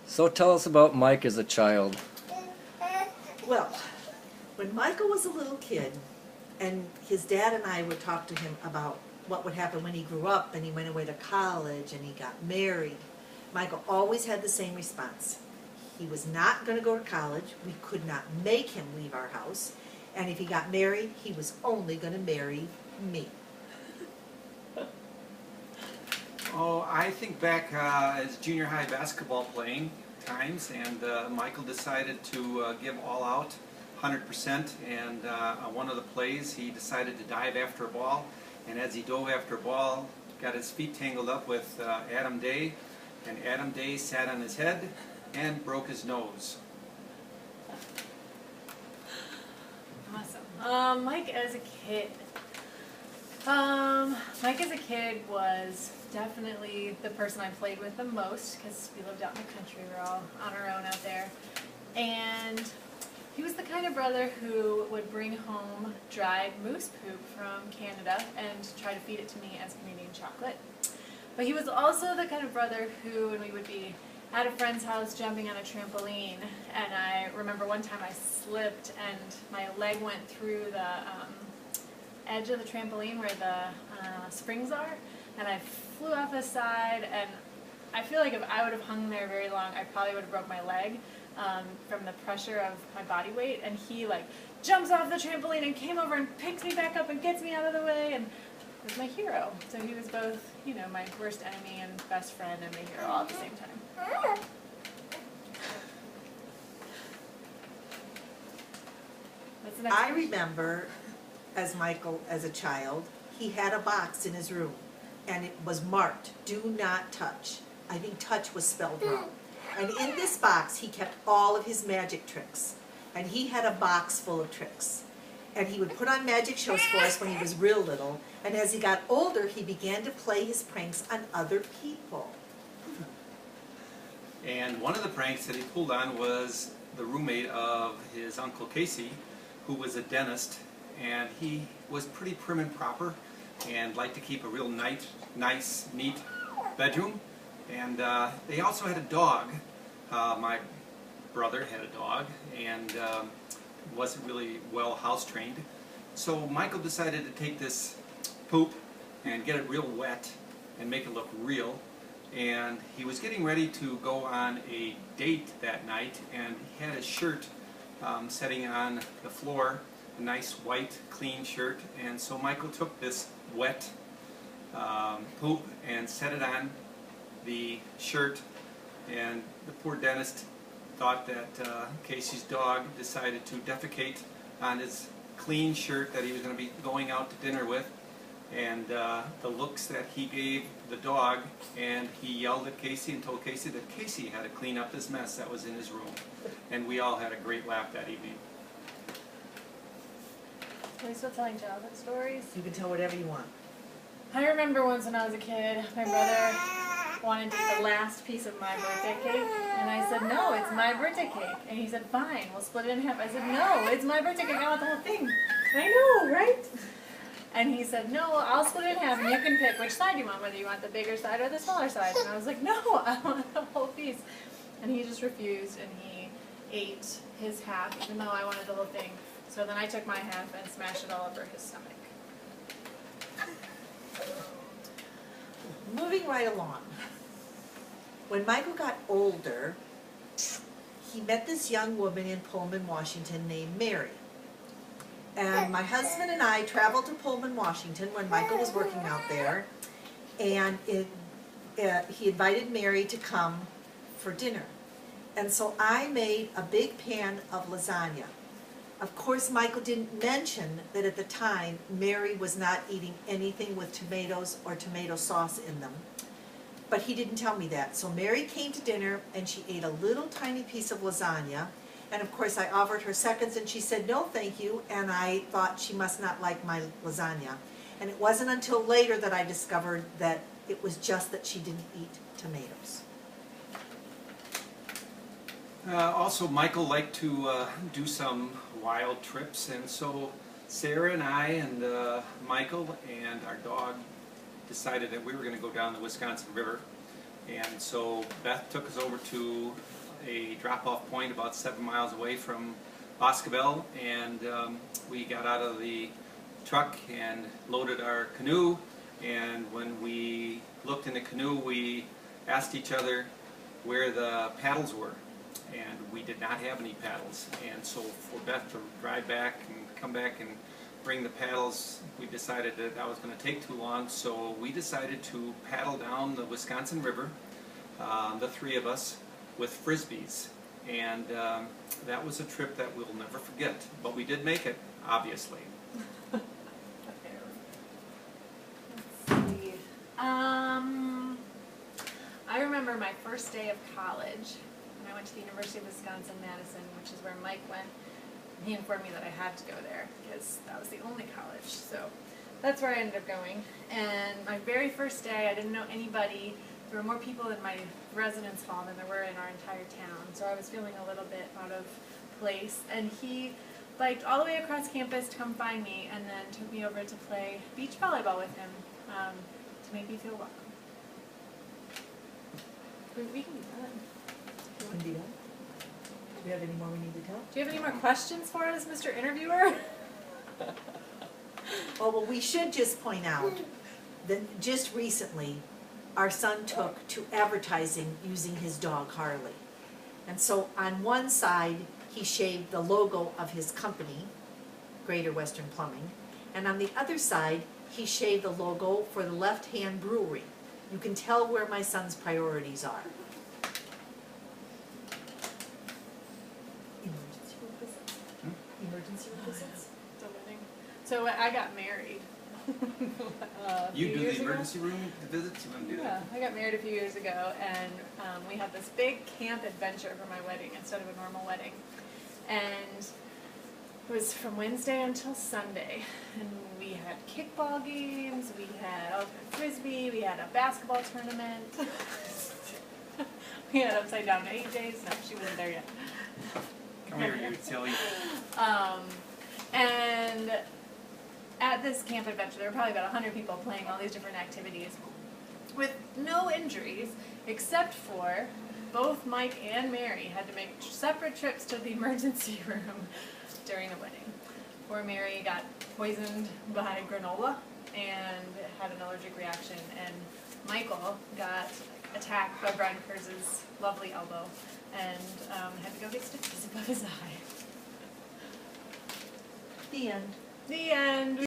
So tell us about Mike as a child. Well, when Michael was a little kid, and his dad and I would talk to him about what would happen when he grew up and he went away to college and he got married, Michael always had the same response. He was not going to go to college. We could not make him leave our house. And if he got married, he was only going to marry me. Oh, I think back as junior high basketball playing times, and Michael decided to give all out, 100%, and on one of the plays he decided to dive after a ball, and as he dove after a ball, got his feet tangled up with Adam Day, and Adam Day sat on his head and broke his nose. Awesome. Mike as a kid. Mike as a kid was definitely the person I played with the most because we lived out in the country. We were all on our own out there. And he was the kind of brother who would bring home dried moose poop from Canada and try to feed it to me as Canadian chocolate. But he was also the kind of brother who, when we would be at a friend's house jumping on a trampoline, and I remember one time I slipped and my leg went through the edge of the trampoline where the springs are, and I flew off the side, and I feel like if I would have hung there very long, I probably would have broke my leg from the pressure of my body weight, and he like jumps off the trampoline and came over and picks me back up and gets me out of the way, and was my hero. So he was both, you know, my worst enemy and best friend and my hero all at the same time. What's the next I one? remember, as Michael, as a child, he had a box in his room, and it was marked, "Do not touch." I think touch was spelled wrong. And in this box, he kept all of his magic tricks. And he had a box full of tricks. And he would put on magic shows for us when he was real little. And as he got older, he began to play his pranks on other people. And one of the pranks that he pulled on was the roommate of his Uncle Casey, who was a dentist, and he was pretty prim and proper and liked to keep a real nice, neat bedroom. And they also had a dog. My brother had a dog and wasn't really well house trained. So Michael decided to take this poop and get it real wet and make it look real. And he was getting ready to go on a date that night, and he had his shirt sitting on the floor, a nice white clean shirt, and so Michael took this wet poop and set it on the shirt, and the poor dentist thought that Casey's dog decided to defecate on his clean shirt that he was going to be going out to dinner with, and the looks that he gave the dog, and he yelled at Casey and told Casey that Casey had to clean up this mess that was in his room, and we all had a great laugh that evening. Are we still telling childhood stories? You can tell whatever you want. I remember once when I was a kid, my brother wanted to eat the last piece of my birthday cake, and I said, no, it's my birthday cake. And he said, fine, we'll split it in half. I said, no, it's my birthday cake, I want the whole thing. I know, right? And he said, no, I'll split it in half, and you can pick which side you want, whether you want the bigger side or the smaller side. And I was like, no, I want the whole piece. And he just refused, and he ate his half, even though I wanted the whole thing. So then I took my half and smashed it all over his stomach. Moving right along. When Michael got older, he met this young woman in Pullman, Washington named Mary. And my husband and I traveled to Pullman, Washington when Michael was working out there, and he invited Mary to come for dinner. And so I made a big pan of lasagna. Of course, Michael didn't mention that at the time, Mary was not eating anything with tomatoes or tomato sauce in them. But he didn't tell me that. So Mary came to dinner and she ate a little tiny piece of lasagna. And of course I offered her seconds and she said, no thank you. And I thought she must not like my lasagna. And it wasn't until later that I discovered that it was just that she didn't eat tomatoes. Also, Michael liked to do some wild trips, and so Sarah and I and Michael and our dog decided that we were going to go down the Wisconsin River. And so Beth took us over to a drop-off point about 7 miles away from Boscobel, and we got out of the truck and loaded our canoe, and when we looked in the canoe we asked each other where the paddles were, and we did not have any paddles. And so for Beth to ride back and come back and bring the paddles, we decided that that was going to take too long, so we decided to paddle down the Wisconsin River, the three of us, with Frisbees. And that was a trip that we'll never forget, but we did make it, obviously. Let's see. I remember my first day of college when I went to the University of Wisconsin-Madison, which is where Mike went. He informed me that I had to go there because that was the only college. So that's where I ended up going. And my very first day, I didn't know anybody. There were more people in my residence hall than there were in our entire town. So I was feeling a little bit out of place. And he biked all the way across campus to come find me and then took me over to play beach volleyball with him to make me feel welcome. We can be done. Can be done. Do we have any more we need to tell? Do you have any more questions for us, Mr. Interviewer? Oh, well, we should just point out that just recently, our son took to advertising using his dog Harley. And so on one side, he shaved the logo of his company, Greater Western Plumbing, and on the other side, he shaved the logo for the Left Hand Brewery. You can tell where my son's priorities are. Emergency room visits? Emergency room visits? So I got married. A You few do years the ago. emergency room visits? You want to do Yeah, that? I got married a few years ago, and we had this big camp adventure for my wedding instead of a normal wedding. And it was from Wednesday until Sunday, and we had kickball games, we had ultimate frisbee, we had a basketball tournament, we had upside down AJs. No, she wasn't there yet. Come here, you silly. And at this camp adventure, there were probably about 100 people playing all these different activities with no injuries, except for both Mike and Mary had to make separate trips to the emergency room during the wedding. Poor Mary got poisoned by granola and had an allergic reaction, and Michael got attacked by Brian Kurz's lovely elbow and had to go get stitches above his eye. The end. The end.